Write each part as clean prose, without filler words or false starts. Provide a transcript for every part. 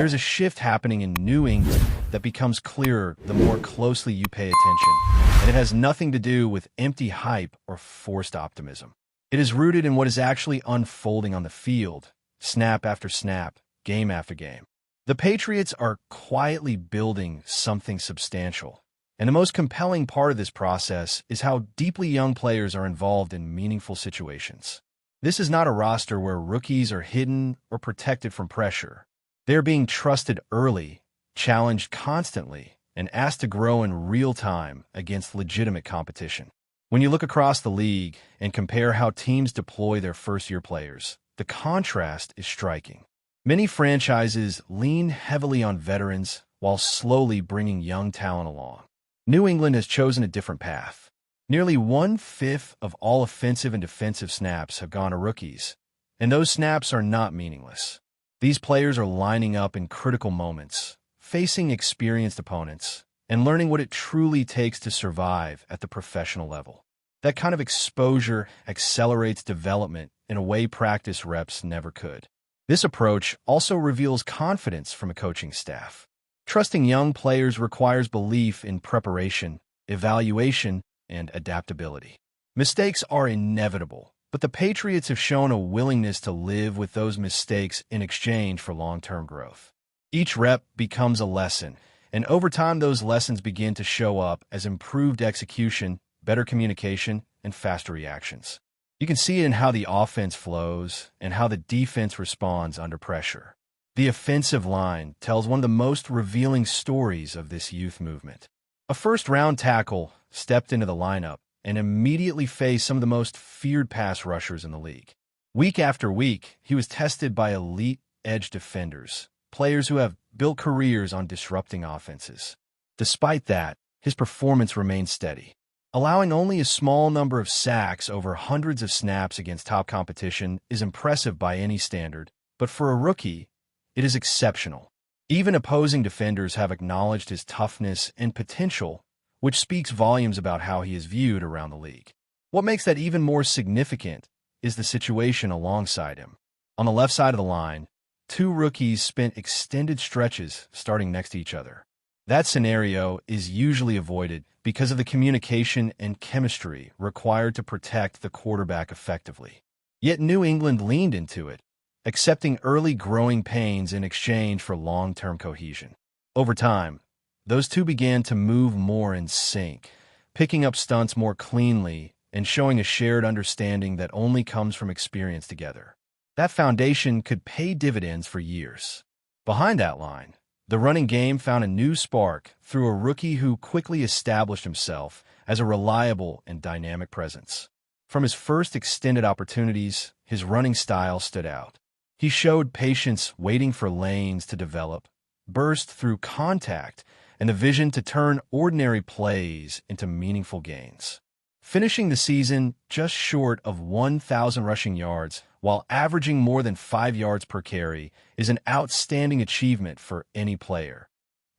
There's a shift happening in New England that becomes clearer the more closely you pay attention, and it has nothing to do with empty hype or forced optimism. It is rooted in what is actually unfolding on the field, snap after snap, game after game. The Patriots are quietly building something substantial, and the most compelling part of this process is how deeply young players are involved in meaningful situations. This is not a roster where rookies are hidden or protected from pressure. They are being trusted early, challenged constantly, and asked to grow in real time against legitimate competition. When you look across the league and compare how teams deploy their first-year players, the contrast is striking. Many franchises lean heavily on veterans while slowly bringing young talent along. New England has chosen a different path. Nearly 1/5 of all offensive and defensive snaps have gone to rookies, and those snaps are not meaningless. These players are lining up in critical moments, facing experienced opponents, and learning what it truly takes to survive at the professional level. That kind of exposure accelerates development in a way practice reps never could. This approach also reveals confidence from a coaching staff. Trusting young players requires belief in preparation, evaluation, and adaptability. Mistakes are inevitable, but the Patriots have shown a willingness to live with those mistakes in exchange for long-term growth. Each rep becomes a lesson, and over time those lessons begin to show up as improved execution, better communication, and faster reactions. You can see it in how the offense flows and how the defense responds under pressure. The offensive line tells one of the most revealing stories of this youth movement. A first-round tackle stepped into the lineup and immediately faced some of the most feared pass rushers in the league. Week after week, he was tested by elite edge defenders, players who have built careers on disrupting offenses. Despite that, his performance remained steady. Allowing only a small number of sacks over hundreds of snaps against top competition is impressive by any standard, but for a rookie, it is exceptional. Even opposing defenders have acknowledged his toughness and potential, which speaks volumes about how he is viewed around the league. What makes that even more significant is the situation alongside him. On the left side of the line, two rookies spent extended stretches starting next to each other. That scenario is usually avoided because of the communication and chemistry required to protect the quarterback effectively. Yet New England leaned into it, accepting early growing pains in exchange for long-term cohesion. Over time, those two began to move more in sync, picking up stunts more cleanly and showing a shared understanding that only comes from experience together. That foundation could pay dividends for years. Behind that line, the running game found a new spark through a rookie who quickly established himself as a reliable and dynamic presence. From his first extended opportunities, his running style stood out. He showed patience waiting for lanes to develop, burst through contact, and the vision to turn ordinary plays into meaningful gains. Finishing the season just short of 1,000 rushing yards while averaging more than 5 yards per carry is an outstanding achievement for any player,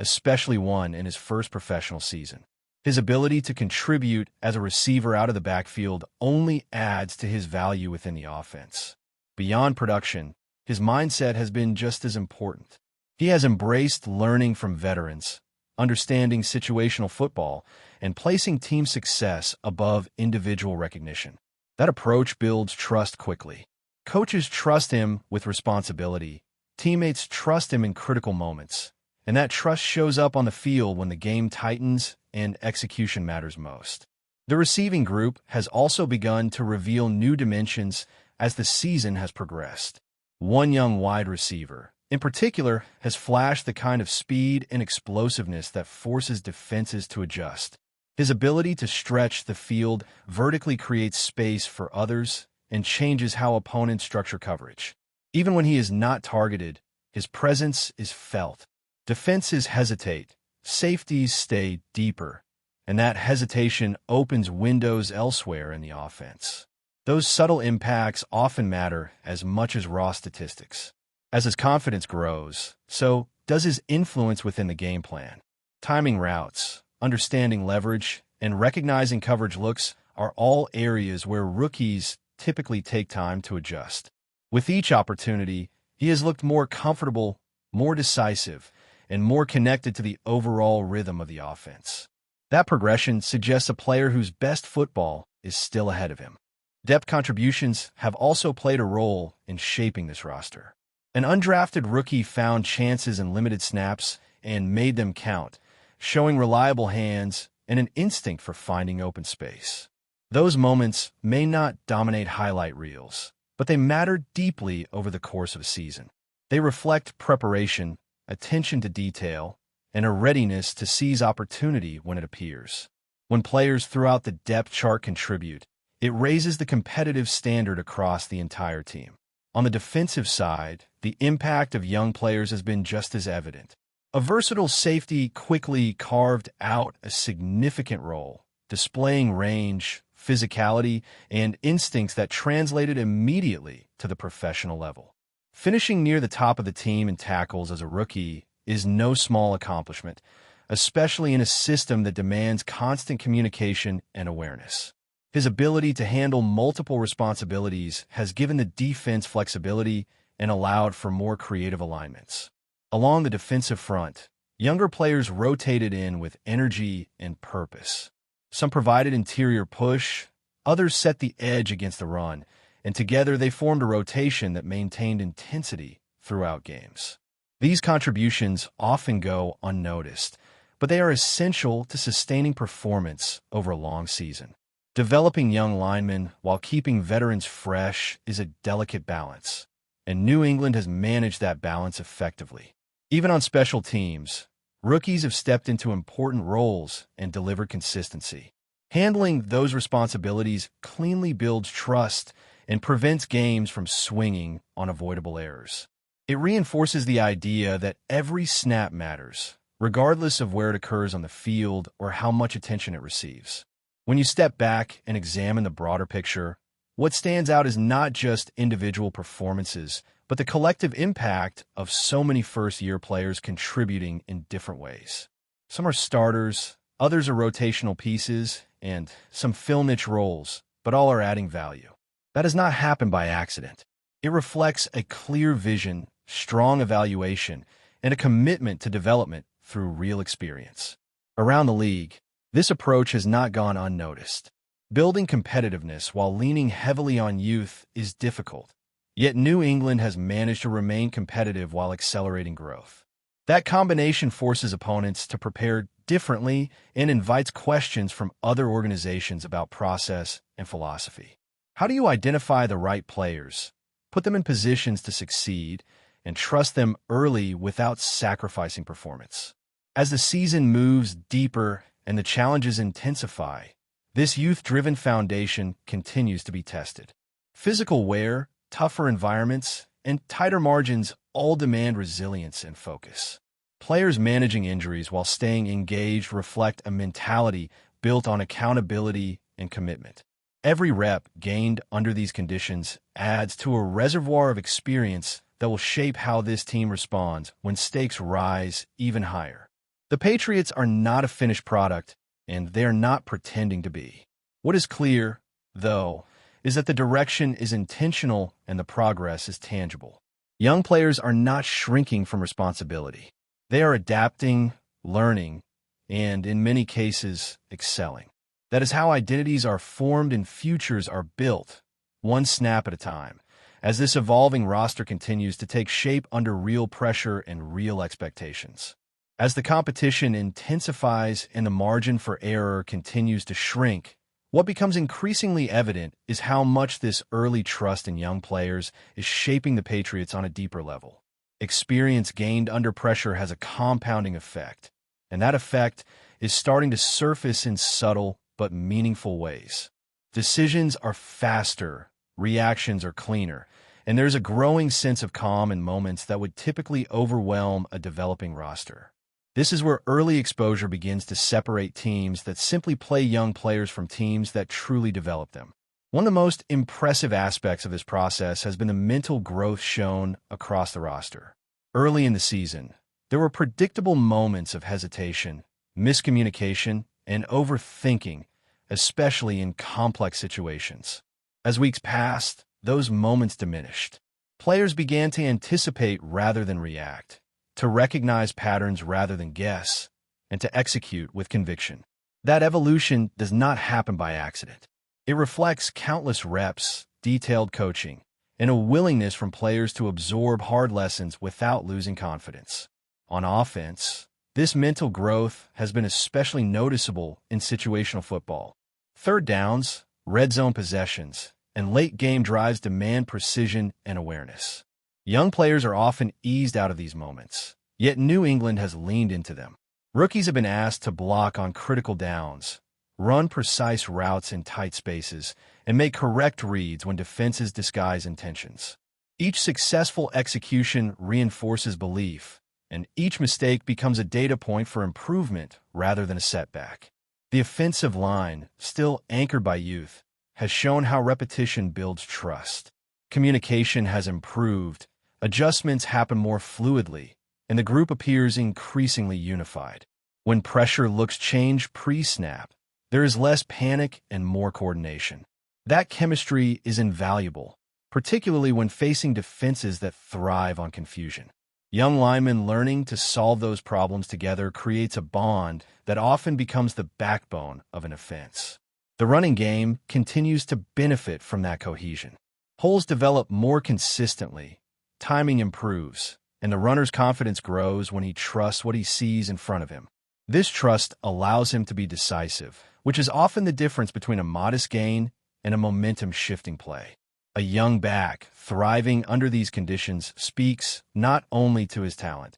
especially one in his first professional season. His ability to contribute as a receiver out of the backfield only adds to his value within the offense. Beyond production, his mindset has been just as important. He has embraced learning from veterans, understanding situational football, and placing team success above individual recognition. That approach builds trust quickly. Coaches trust him with responsibility, teammates trust him in critical moments, and that trust shows up on the field when the game tightens and execution matters most. The receiving group has also begun to reveal new dimensions as the season has progressed. One young wide receiver, in particular, has flashed the kind of speed and explosiveness that forces defenses to adjust. His ability to stretch the field vertically creates space for others and changes how opponents structure coverage. Even when he is not targeted, his presence is felt. Defenses hesitate, safeties stay deeper, and that hesitation opens windows elsewhere in the offense. Those subtle impacts often matter as much as raw statistics. As his confidence grows, so does his influence within the game plan. Timing routes, understanding leverage, and recognizing coverage looks are all areas where rookies typically take time to adjust. With each opportunity, he has looked more comfortable, more decisive, and more connected to the overall rhythm of the offense. That progression suggests a player whose best football is still ahead of him. Depth contributions have also played a role in shaping this roster. An undrafted rookie found chances in limited snaps and made them count, showing reliable hands and an instinct for finding open space. Those moments may not dominate highlight reels, but they matter deeply over the course of a season. They reflect preparation, attention to detail, and a readiness to seize opportunity when it appears. When players throughout the depth chart contribute, it raises the competitive standard across the entire team. On the defensive side, the impact of young players has been just as evident. A versatile safety quickly carved out a significant role, displaying range, physicality, and instincts that translated immediately to the professional level. Finishing near the top of the team in tackles as a rookie is no small accomplishment, especially in a system that demands constant communication and awareness. His ability to handle multiple responsibilities has given the defense flexibility and allowed for more creative alignments. Along the defensive front, younger players rotated in with energy and purpose. Some provided interior push, others set the edge against the run, and together they formed a rotation that maintained intensity throughout games. These contributions often go unnoticed, but they are essential to sustaining performance over a long season. Developing young linemen while keeping veterans fresh is a delicate balance, and New England has managed that balance effectively. Even on special teams, rookies have stepped into important roles and delivered consistency. Handling those responsibilities cleanly builds trust and prevents games from swinging on avoidable errors. It reinforces the idea that every snap matters, regardless of where it occurs on the field or how much attention it receives. When you step back and examine the broader picture, what stands out is not just individual performances, but the collective impact of so many first-year players contributing in different ways. Some are starters, others are rotational pieces, and some fill niche roles, but all are adding value. That does not happen by accident. It reflects a clear vision, strong evaluation, and a commitment to development through real experience. Around the league, this approach has not gone unnoticed. Building competitiveness while leaning heavily on youth is difficult, yet New England has managed to remain competitive while accelerating growth. That combination forces opponents to prepare differently and invites questions from other organizations about process and philosophy. How do you identify the right players, put them in positions to succeed, and trust them early without sacrificing performance? As the season moves deeper and the challenges intensify, this youth-driven foundation continues to be tested. Physical wear, tougher environments, and tighter margins all demand resilience and focus. Players managing injuries while staying engaged reflect a mentality built on accountability and commitment. Every rep gained under these conditions adds to a reservoir of experience that will shape how this team responds when stakes rise even higher. The Patriots are not a finished product, and they are not pretending to be. What is clear, though, is that the direction is intentional and the progress is tangible. Young players are not shrinking from responsibility. They are adapting, learning, and, in many cases, excelling. That is how identities are formed and futures are built, one snap at a time, as this evolving roster continues to take shape under real pressure and real expectations. As the competition intensifies and the margin for error continues to shrink, what becomes increasingly evident is how much this early trust in young players is shaping the Patriots on a deeper level. Experience gained under pressure has a compounding effect, and that effect is starting to surface in subtle but meaningful ways. Decisions are faster, reactions are cleaner, and there's a growing sense of calm in moments that would typically overwhelm a developing roster. This is where early exposure begins to separate teams that simply play young players from teams that truly develop them. One of the most impressive aspects of this process has been the mental growth shown across the roster. Early in the season, there were predictable moments of hesitation, miscommunication, and overthinking, especially in complex situations. As weeks passed, those moments diminished. Players began to anticipate rather than react, to recognize patterns rather than guess, and to execute with conviction. That evolution does not happen by accident. It reflects countless reps, detailed coaching, and a willingness from players to absorb hard lessons without losing confidence. On offense, this mental growth has been especially noticeable in situational football. Third downs, red zone possessions, and late-game drives demand precision and awareness. Young players are often eased out of these moments, yet New England has leaned into them. Rookies have been asked to block on critical downs, run precise routes in tight spaces, and make correct reads when defenses disguise intentions. Each successful execution reinforces belief, and each mistake becomes a data point for improvement rather than a setback. The offensive line, still anchored by youth, has shown how repetition builds trust. Communication has improved, adjustments happen more fluidly, and the group appears increasingly unified. When pressure looks change pre-snap, there is less panic and more coordination. That chemistry is invaluable, particularly when facing defenses that thrive on confusion. Young linemen learning to solve those problems together creates a bond that often becomes the backbone of an offense. The running game continues to benefit from that cohesion. Holes develop more consistently, timing improves, and the runner's confidence grows when he trusts what he sees in front of him. This trust allows him to be decisive, which is often the difference between a modest gain and a momentum-shifting play. A young back, thriving under these conditions, speaks not only to his talent,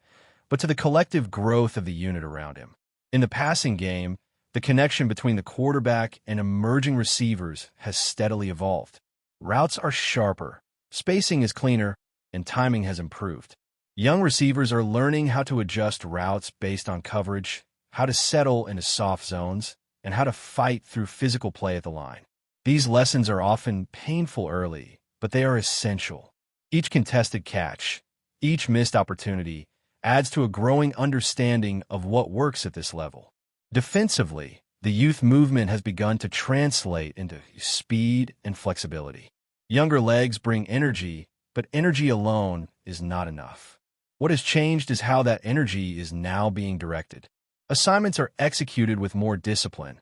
but to the collective growth of the unit around him. In the passing game, the connection between the quarterback and emerging receivers has steadily evolved. Routes are sharper, spacing is cleaner, and timing has improved. Young receivers are learning how to adjust routes based on coverage, how to settle into soft zones, and how to fight through physical play at the line. These lessons are often painful early, but they are essential. Each contested catch, each missed opportunity, adds to a growing understanding of what works at this level. Defensively, the youth movement has begun to translate into speed and flexibility. Younger legs bring energy, but energy alone is not enough. What has changed is how that energy is now being directed. Assignments are executed with more discipline,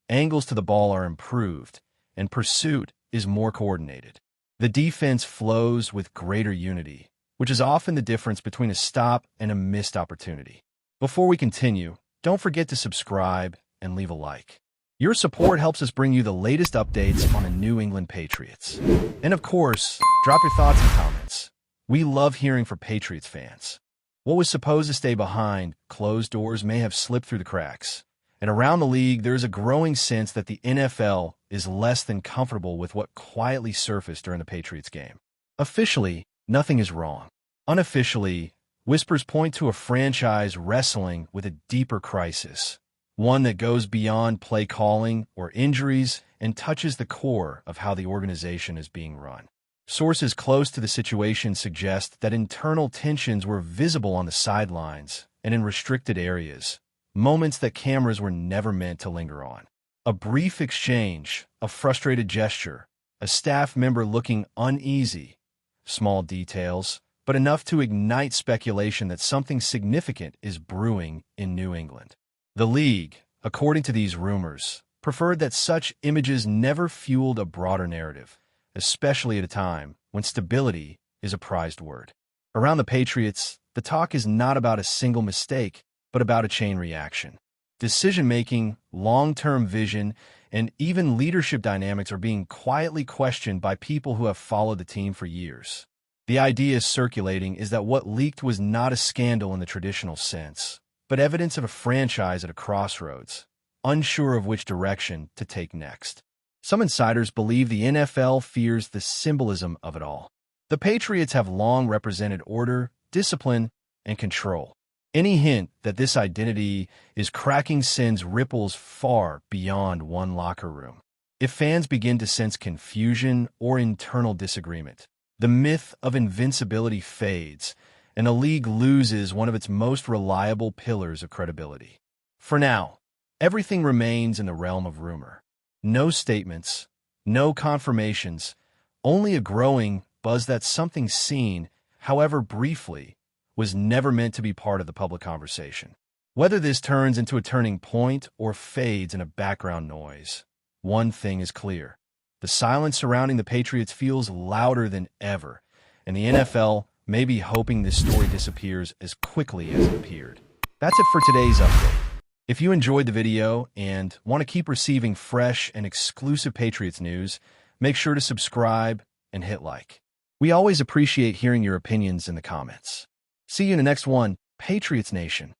angles to the ball are improved, and pursuit is more coordinated. The defense flows with greater unity, which is often the difference between a stop and a missed opportunity. Before we continue, don't forget to subscribe and leave a like. Your support helps us bring you the latest updates on the New England Patriots. And of course, drop your thoughts and comments. We love hearing from Patriots fans. What was supposed to stay behind closed doors may have slipped through the cracks. And around the league, there is a growing sense that the NFL is less than comfortable with what quietly surfaced during the Patriots game. Officially, nothing is wrong. Unofficially, whispers point to a franchise wrestling with a deeper crisis, one that goes beyond play calling or injuries and touches the core of how the organization is being run. Sources close to the situation suggest that internal tensions were visible on the sidelines and in restricted areas, moments that cameras were never meant to linger on. A brief exchange, a frustrated gesture, a staff member looking uneasy, small details, but enough to ignite speculation that something significant is brewing in New England. The league, according to these rumors, preferred that such images never fueled a broader narrative, especially at a time when stability is a prized word. Around the Patriots, the talk is not about a single mistake, but about a chain reaction. Decision-making, long-term vision, and even leadership dynamics are being quietly questioned by people who have followed the team for years. The idea circulating is that what leaked was not a scandal in the traditional sense, but evidence of a franchise at a crossroads, unsure of which direction to take next. Some insiders believe the NFL fears the symbolism of it all. The Patriots have long represented order, discipline, and control. Any hint that this identity is cracking sends ripples far beyond one locker room. If fans begin to sense confusion or internal disagreement, the myth of invincibility fades, and a league loses one of its most reliable pillars of credibility. For now, everything remains in the realm of rumor. No statements, no confirmations, only a growing buzz that something seen, however briefly, was never meant to be part of the public conversation. Whether this turns into a turning point or fades in a background noise, one thing is clear. The silence surrounding the Patriots feels louder than ever, and the NFL may be hoping this story disappears as quickly as it appeared. That's it for today's update. If you enjoyed the video and want to keep receiving fresh and exclusive Patriots news, make sure to subscribe and hit like. We always appreciate hearing your opinions in the comments. See you in the next one, Patriots Nation.